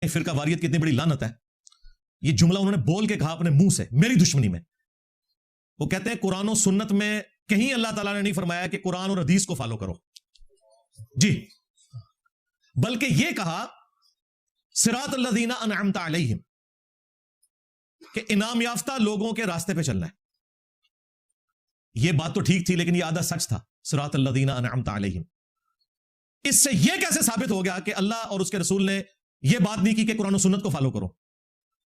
فرقہ واریت کی اتنی بڑی لعنت ہے. یہ جملہ انہوں نے بول کے کہا اپنے منہ سے میری دشمنی میں. وہ کہتے ہیں قرآن و سنت میں کہیں اللہ تعالیٰ نے نہیں فرمایا کہ قرآن اور حدیث کو فالو کرو جی، بلکہ یہ کہا صراط الذین انعمت علیہم کہ انعام یافتہ لوگوں کے راستے پہ چلنا ہے. یہ بات تو ٹھیک تھی لیکن یہ آدھا سچ تھا. صراط الذین انعمت علیہم، اس سے یہ کیسے ثابت ہو گیا کہ اللہ اور اس کے رسول نے یہ بات نہیں کی کہ قرآن و سنت کو فالو کرو؟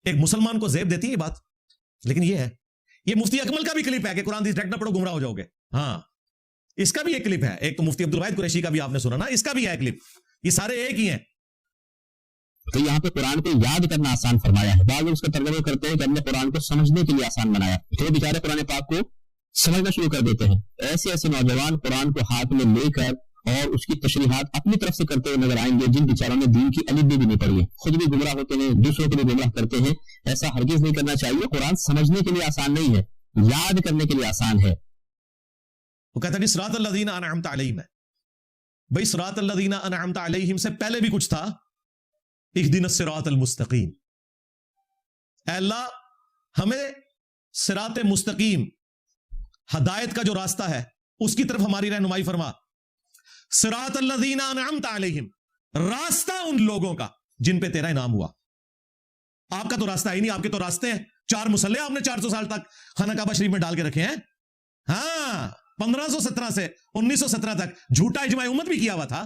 ایک مسلمان کو زیب دیتی ہے یہ بات. لیکن یہ ہے، یہ مفتی اکمل کا بھی کلپ ہے کہ قرآن حدیث ڈائریکٹ نہ پڑھو گمراہ ہو جاؤ گے. ہاں اس کا بھی ایک کلپ ہے. ایک تو مفتی عبدالواحد قریشی کا بھی آپ نے سنا نا، اس کا بھی ہے کلپ. یہ سارے ایک ہی ہیں. تو یہاں پہ قرآن کو یاد کرنا آسان فرمایا ہے. بعض لوگ اس کا ترجمہ کرتے ہیں کہ ہم نے قرآن کو سمجھنے کے لیے آسان بنایا، تو بیچارے قرآن پاک کو سمجھنا شروع کر دیتے ہیں. ایسے ایسے نوجوان قرآن کو ہاتھ میں لے کر اور اس کی تشریحات اپنی طرف سے کرتے ہوئے نظر آئیں گے جن بیچاروں نے دین کی الف بھی نہیں پڑھی ہے. خود بھی گمراہ ہوتے ہیں، دوسروں کو بھی گمراہ کرتے ہیں. ایسا ہرگز نہیں کرنا چاہیے. قرآن سمجھنے کے لیے آسان نہیں ہے، یاد کرنے کے لیے آسان ہے. وہ کہتا ہے صراط الذین انعمت علیہم ہے. بھائی صراط الذین انعمت علیہم سے پہلے بھی کچھ تھا. اہدنا الصراط المستقیم. اے اللہ ہمیں صراط مستقیم، ہدایت کا جو راستہ ہے اس کی طرف ہماری رہنمائی فرما. صراط الذین انعمت علیہم، راستہ ان لوگوں کا جن پہ تیرا انعام ہوا. آپ کا تو راستہ ہی نہیں، آپ کے تو راستے ہیں. 4 مسلح آپ نے 400 سال تک خانہ کعبہ شریف میں ڈال کے رکھے ہیں. ہاں 1517 سے 1917 تک جھوٹا اجماع امت بھی کیا ہوا تھا.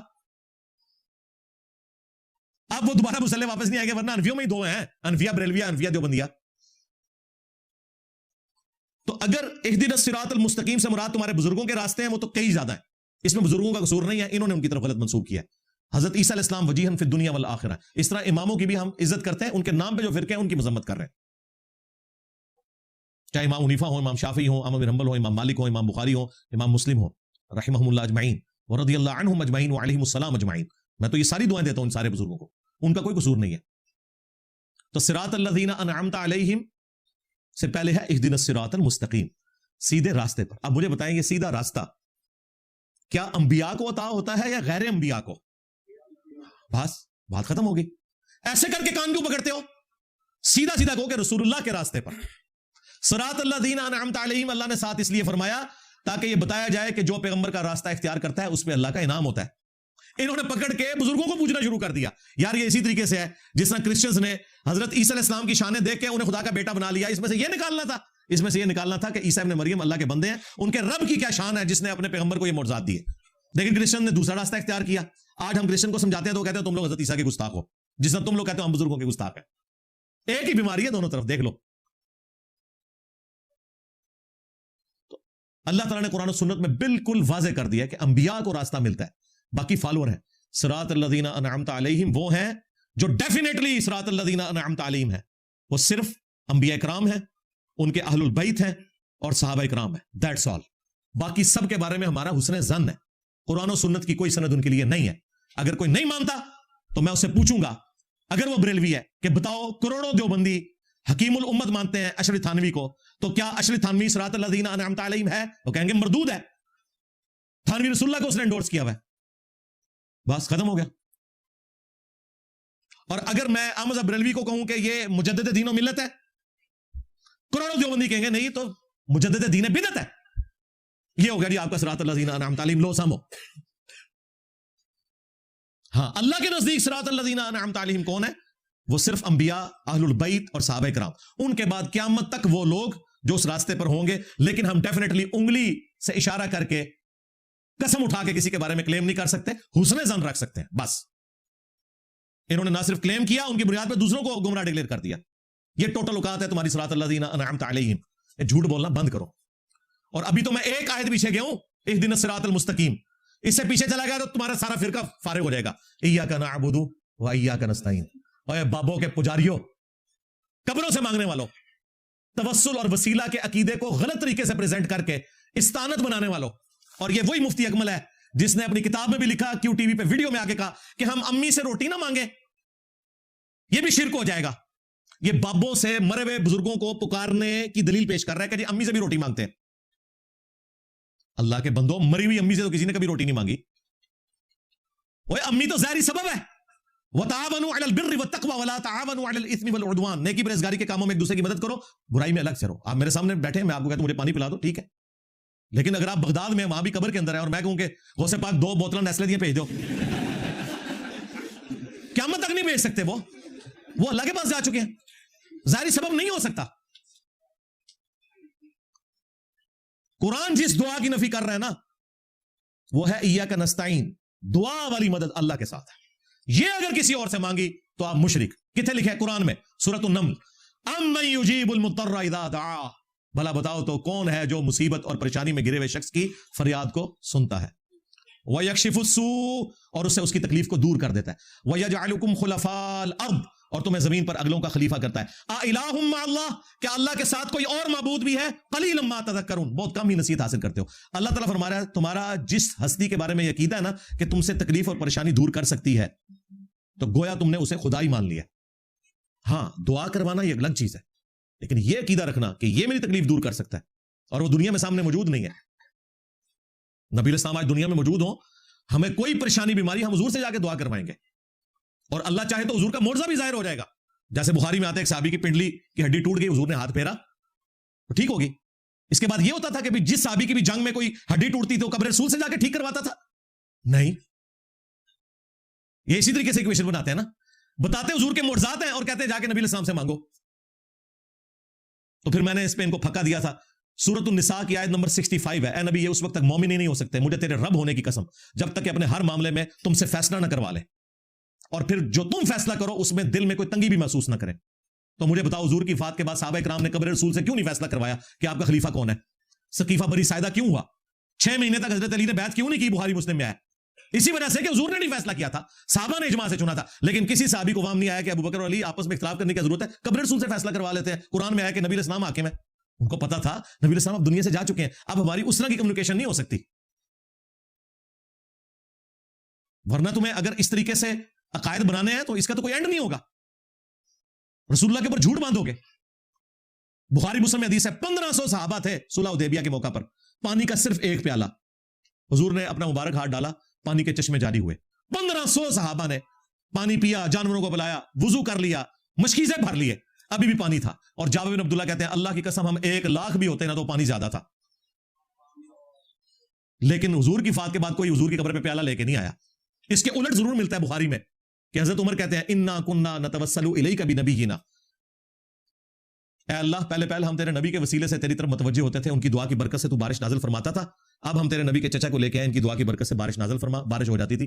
اب وہ دوبارہ مسلح واپس نہیں آئے گے، ورنہ انفیوں میں ہی 2 ہیں، انفیہ بریلویہ، انفیہ دیوبندیہ. تو اگر اہدنا الصراط المستقیم سے مراد تمہارے بزرگوں کے راستے ہیں، وہ تو کئی زیادہ ہیں. اس میں بزرگوں کا قصور نہیں ہے، انہوں نے ان کی طرف غلط منسوب کیا ہے. حضرت عیسیٰ علیہ السلام وجیہاً فی الدنیا والآخرہ. اس طرح اماموں کی بھی ہم عزت کرتے ہیں، ان کے نام پہ جو فرقے ہیں ان کی مذمت کر رہے ہیں، چاہے امام حنیفہ ہوں، امام شافعی ہوں، امام بن حنبل ہوں، امام مالک ہوں، امام بخاری ہوں، امام مسلم ہوں، رحمہم اللہ اجمعین ورضی اللہ عنہم اجمعین وعلیہم السلام اجمعین. میں تو یہ ساری دعائیں دیتا ہوں ان سارے بزرگوں کو، ان کا کوئی قصور نہیں ہے. تو صراط الذین انعمت علیہم سے پہلے ہے اہدنا الصراط المستقیم، سیدھے راستے پر. اب مجھے بتائیں یہ سیدھا راستہ کیا انبیاء کو عطا ہوتا ہے یا غیر انبیاء کو؟ بس بات ختم ہوگی. ایسے کر کے کان کیوں پکڑتے ہو؟ سیدھا سیدھا کہو کہ رسول اللہ کے راستے پر. صراط الذین انعمت علیہم اللہ نے ساتھ اس لیے فرمایا تاکہ یہ بتایا جائے کہ جو پیغمبر کا راستہ اختیار کرتا ہے اس پہ اللہ کا انعام ہوتا ہے. انہوں نے پکڑ کے بزرگوں کو پوچھنا شروع کر دیا. یار یہ اسی طریقے سے ہے جس طرح کرسچنز نے حضرت عیسیٰ علیہ السلام کی شانیں دیکھ کے انہیں خدا کا بیٹا بنا لیا. اس میں سے یہ نکالنا تھا کہ عیسیٰ ابن مریم اللہ کے بندے ہیں، ان کے رب کی کیا شان ہے جس نے اپنے پیغمبر کو یہ معجزات دیے. لیکن کرسچن نے دوسرا راستہ اختیار کیا. آج ہم کرسچن کو سمجھاتے ہیں تو کہتے ہیں تم لوگ حضرت عیسیٰ کے گستاخ ہو، جس طرح تم لوگ کہتے ہو ہم بزرگوں کے گستاخ ہیں. ایک ہی بیماری ہے دونوں طرف، دیکھ لو. تو اللہ تعالیٰ نے قرآن و سنت میں بالکل واضح کر دیا کہ انبیاء کو راستہ ملتا ہے، باقی فالوور ہیں. صراط الذین انعمت علیہم وہ ہیں جو ڈیفینیٹلی صراط الذین انعمت علیہم ہے، وہ صرف انبیاء کرام ہیں، ان کے اہل البیت ہیں اور صحابہ کرام ہیں. That's all. باقی سب کے بارے میں ہمارا حسن ظن ہے. قرآن و سنت کی کوئی سند ان کے لیے نہیں ہے. اگر کوئی نہیں مانتا تو میں اس سے پوچھوں گا، اگر وہ بریلوی ہے، کہ بتاؤ کروڑوں دیوبندی حکیم الامت مانتے ہیں اشرف تھانوی کو، تو کیا اشرف تھانوی صراط الذین انعمت علیہم ہے؟ وہ کہیں گے مردود ہے، تھانوی رسول اللہ کو اس نے انڈورس کیا ہوا ہے. بس ختم ہو گیا. اور اگر میں احمد بریلوی کو کہوں کہ یہ مجدد دین و ملت ہے، کروڑوں دیوبندی کہیں گے نہیں تو مجدد دین بدعت ہے. یہ ہو گیا جی آپ کا صراط الذین انعمت علیہم. لو سامو. ہاں اللہ کے نزدیک صراط الذین انعمت علیہم کون ہے؟ وہ صرف انبیاء، اہل البیت اور صحابہ کرام. ان کے بعد قیامت تک وہ لوگ جو اس راستے پر ہوں گے. لیکن ہم ڈیفینیٹلی انگلی سے اشارہ کر کے قسم اٹھا کے کسی کے بارے میں کلیم نہیں کر سکتے، حسن ظن رکھ سکتے ہیں بس. انہوں نے نہ صرف کلیم کیا، ان کی بنیاد پہ دوسروں کو گمراہ ڈکلیئر کر دیا. یہ ٹوٹل اوقات ہے تمہاری صراط الذین انعمت علیہم. یہ جھوٹ بولنا بند کرو. اور ابھی تو میں ایک آیت پیچھے گیا ہوں، اہدنا الصراط المستقیم. اس سے پیچھے چلا گیا تو تمہارا سارا فرقہ فارغ ہو جائے گا. ایاک نعبد و ایاک نستعین. اوے بابوں کے پجاریوں، قبروں سے مانگنے والوں، توسل اور وسیلہ کے عقیدے کو غلط طریقے سے پریزنٹ کر کے استانت بنانے والوں. اور یہ وہی مفتی اکمل ہے جس نے اپنی کتاب میں بھی لکھا، کیو ٹی وی پہ ویڈیو میں آ کے کہا کہ ہم امی سے روٹی نہ مانگیں. یہ بھی شرک ہو جائے گا. یہ بابوں سے مرے ہوئے بزرگوں کو پکارنے کی دلیل پیش کر رہا ہے کہ جی امی سے بھی روٹی مانگتے ہیں. اللہ کے بندوں، مری ہوئی امی سے تو کسی نے کبھی روٹی نہیں مانگی. وہ امی تو ظاہری سبب ہے. وَتَعَاوَنُوا عَلَى الْبِرِّ وَالتَّقْوَى وَلَا تَعَاوَنُوا عَلَى الْإِثْمِ وَالْعُدْوَانِ، نیکی پرہیزگاری کے کاموں میں ایک دوسرے کی مدد کرو، برائی میں الگ سے رہو. آپ میرے سامنے بیٹھے ہیں، میں آپ کو کہتا ہوں مجھے پانی پلا دو، ٹھیک ہے، لیکن اگر آپ بغداد میں وہاں بھی قبر کے اندر ہیں اور میں کہوں کہ غوث پاک 2 بوتلیں نیسلے دیے بھیج دو، قیامت تک نہیں بھیج سکتے. وہ اللہ کے پاس جا چکے ہیں، ظاہری سبب نہیں ہو سکتا. قرآن جس دعا کی نفی کر رہا ہے نا وہ ہے ایاک نستعین، دعا والی مدد اللہ کے ساتھ ہے. یہ اگر کسی اور سے مانگی تو آپ مشرک. کتنے لکھے ہے قرآن میں سورۃ النمل، امن یجیب المضطر اذا دعا، بھلا بتاؤ تو کون ہے جو مصیبت اور پریشانی میں گرے ہوئے شخص کی فریاد کو سنتا ہے. وَيَكْشِفُ السُّوءَ، اور اس سے اس کی تکلیف کو دور کر دیتا ہے. وَيَجْعَلُكُمْ خُلَفَاءَ الْأَرْضِ، اور تمہیں زمین پر اگلوں کا خلیفہ کرتا ہے. اَإِلَٰهٌ مَّعَ اللَّهِ، کیا اللہ کے ساتھ کوئی اور معبود بھی ہے؟ قَلِيلًا مَّا تَذَكَّرُونَ، بہت کم ہی نصیحت حاصل کرتے ہو. اللہ تعالیٰ فرما رہا ہے تمہارا جس ہستی کے بارے میں یہ عقیدہ ہے نا کہ تم سے تکلیف اور پریشانی دور کر سکتی ہے، تو گویا تم نے اسے خدا ہی مان لیا. ہاں دعا کروانا یہ الگ چیز ہے، لیکن یہ عقیدہ رکھنا کہ یہ میری تکلیف دور کر سکتا ہے اور وہ دنیا میں سامنے موجود نہیں ہے. نبی علیہ السلام آج دنیا میں موجود ہوں، ہمیں کوئی پریشانی بیماری ہم حضور سے جا کے دعا کروائیں گے، اور اللہ چاہے تو حضور کا معجزہ بھی ظاہر ہو جائے گا. جیسے بخاری میں آتا ہے ایک صحابی کی پنڈلی کی ہڈی ٹوٹ گئی، حضور نے ہاتھ پھیرا تو ٹھیک ہوگی. اس کے بعد یہ ہوتا تھا کہ جس صحابی کی بھی جنگ میں کوئی ہڈی ٹوٹتی تو قبر رسول سے جا کے ٹھیک کرواتا تھا؟ نہیں. یہ اسی طریقے سے ایکویشن بناتے ہیں نا، بتاتے حضور کے معجزات ہیں اور کہتے ہیں جا کے نبی علیہ السلام سے مانگو. تو پھر میں نے اس پہ ان کو پھکا دیا تھا. سورۃ النساء کی آیت نمبر 65 ہے، اے نبی یہ اس وقت تک مومن ہی نہیں ہو سکتے مجھے تیرے رب ہونے کی قسم جب تک کہ اپنے ہر معاملے میں تم سے فیصلہ نہ کروا لیں، اور پھر جو تم فیصلہ کرو اس میں دل میں کوئی تنگی بھی محسوس نہ کریں. تو مجھے بتاؤ حضور کی وفات کے بعد صحابہ کرام نے قبر رسول سے کیوں نہیں فیصلہ کروایا کہ آپ کا خلیفہ کون ہے؟ سقیفہ بنی ساعدہ کیوں ہوا؟ 6 مہینے تک حضرت علی نے بیعت کیوں نہیں کی؟ بخاری مسلم میں آیا اسی وجہ سے کہ حضور نے نہیں فیصلہ کیا تھا، صحابہ نے اجماع سے چنا تھا. لیکن کسی صحابی کو وہم نہیں آیا کہ ابو بکر اور علی آپس میں اختلاف کرنے کی ضرورت ہے، قبر رسول سے فیصلہ کروا لیتے ہیں. قرآن میں آیا کہ نبی علیہ السلام حاکم ہے، ان کو پتا تھا نبی علیہ السلام اب دنیا سے جا چکے ہیں، اب ہماری اس طرح کی کمیونیکیشن نہیں ہو سکتی. ورنہ تمہیں اگر اس طریقے سے عقائد بنانے ہیں تو اس کا تو کوئی اینڈ نہیں ہوگا. رسول اللہ کے اوپر جھوٹ باندھو گے. بخاری مسلم میں حدیث ہے 1500 صحابہ تھے صلح حدیبیہ کے موقع پر، پانی کا صرف ایک پیالہ حضور نے اپنا مبارک ہاتھ ڈالا، پانی کے چشمے جاری ہوئے. 1500 صحابہ نے پانی پیا، جانوروں کو پلایا، وضو کر لیا، مشکیزیں بھر لیے، ابھی بھی پانی تھا. اور جابر بن عبداللہ کہتے ہیں اللہ کی قسم ہم 1,00,000 بھی ہوتے نا تو پانی زیادہ تھا. لیکن حضور کی وفات کے بعد کوئی حضور کی قبر پہ پیالہ لے کے نہیں آیا. اس کے الٹ ضرور ملتا ہے بخاری میں کہ حضرت عمر کہتے ہیں انا کننا نتوسل الیک بنبینا، اے اللہ پہلے ہم تیرے نبی کے وسیلے سے تیری طرف متوجہ ہوتے تھے، ان کی دعا کی برکت سے تو بارش نازل فرماتا تھا. اب ہم تیرے نبی کے چچا کو لے کے آئے، ان کی دعا کی برکت سے بارش نازل فرما، بارش ہو جاتی تھی.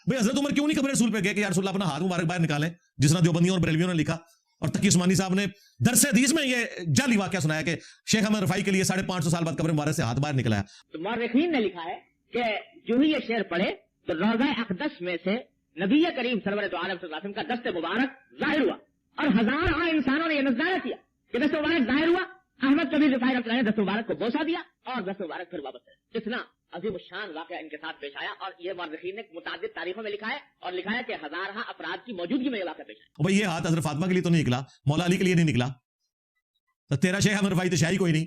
بھئی حضرت عمر کیوں نہیں قبر رسول پہ گئے کہ یا رسول اللہ اپنا ہاتھ مبارک باہر نکالیں، جس طرح دیوبندیوں اور بریلویوں نے لکھا. اور تقی عثمانی صاحب نے درس حدیث میں یہ جعلی واقعہ سنایا کہ شیخ احمد رفاعی کے لیے 550 سال بعد قبر مبارک سے ہاتھ باہر نکلا ہے. تو مورخین نے لکھا ہے کہ جو ہی یہ شعر پڑھے تو روضہ اقدس میں سے نبی کریم سرور تو عالم صلی اللہ علیہ وسلم کا دست مبارک ظاہر ہوا، اور ہزاروں انسانوں نے یہ نظارہ کیا کہ دست مبارک ظاہر ہوا. احمد کبیر رفاعی رحمۃ اللہ نے دست مبارک کو بوسہ دیا اور دست مبارک پھر واپس ہے. اتنا عظیم الشان واقعہ ان کے ساتھ پیش آیا، اور یہ مورخین نے متعدد تاریخوں میں لکھا ہے، اور لکھا ہے کہ ہزارہ افراد کی موجودگی میں یہ واقعہ پیش آیا. بھئی یہ ہاتھ حضرت فاطمہ کے لیے تو نہیں نکلا، مولا علی کے لیے نہیں نکلا، تو تیرا شیخ احمد رفاعی تو شاہی کوئی نہیں.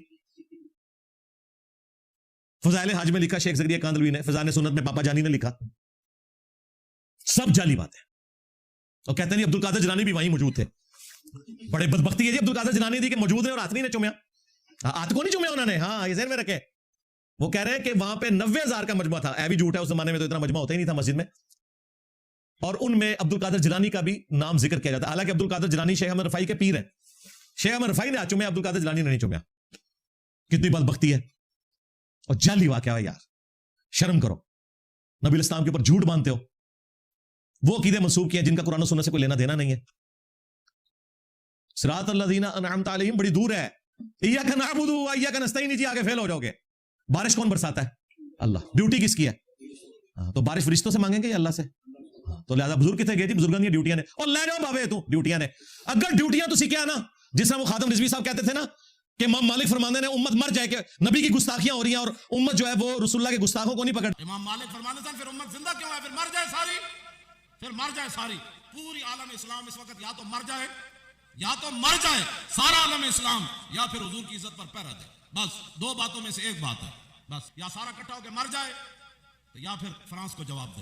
فضائل حج میں لکھا شیخ زکریا کاندلوی نے، فضائل سنت میں پاپا جانی نے لکھا. سب جعلی بات ہے. اور کہتے ہیں عبد القادر جیلانی بھی وہیں موجود تھے. بڑے بدبختی ہے جی عبد القادر جیلانی دی کہ موجود ہے اور ہاتھ نہیں نے چومیا، ہاتھ کو نہیں چومیا انہوں نے. ہاں یہ ذہن میں رکھے. وہ کہہ رہے ہیں کہ وہاں پہ 90,000 کا مجمع تھا. اے بھی جھوٹ ہے، اس زمانے میں تو اتنا مجمع ہوتا ہی نہیں تھا مسجد میں. اور ان میں عبد القادر جیلانی کا بھی نام ذکر کیا جاتا ہے، حالانکہ عبد القادر جیلانی شیخ احمد رفاعی کے پیر ہیں. شیخ احمد رفاعی نے ہاتھ چومیا، عبد القادر جیلانی نے نہیں چومیا. کتنی بدبختی ہے اور جعلی واقعہ ہے یار. شرم کرو. نبی الاسلام کے اوپر جھوٹ باندھتے ہو. وہ عقیدے منسوب کیے جن کا قرآن و سنت سے کوئی لینا دینا نہیں ہے. صراط الذین انعمت علیہم بڑی دور ہے. ایاک نعبد و ایاک نستعین نیچے آگے فیل ہو جاؤ گے. بارش کون برساتا ہے؟ اللہ. ڈیوٹی کس کی ہے؟ تو بارش فرشتوں سے مانگیں گے یا اللہ سے؟ تو لہذا بزرگ کتنے گئے تھی؟ بزرگاں دی ڈیوٹیاں نے. اور لے جاؤ بھاوے تو ڈیوٹیاں نے. اگر ڈیوٹیاں تو کیا نا، جس طرح وہ خادم رضوی صاحب کہتے تھے نا کہ امام مالک فرماندے نے امت مر جائے کہ نبی کی گستاخیاں ہو رہی ہیں اور امت جو ہے وہ رسول اللہ کے گستاخوں کو نہیں پکڑ. امام مالک فرماندے تھے پھر امت زندہ کیوں ہے؟ پھر مر جائے ساری، پھر مر جائے ساری. پوری عالم اسلام اس وقت یا تو مر جائے، یا تو مر جائے سارا عالم اسلام، یا پھر حضور کی عزت پر پہرا دے. بس دو باتوں میں سے ایک بات ہے. بس یا سارا کٹھا ہو کے مر جائے یا پھر فرانس کو جواب دے.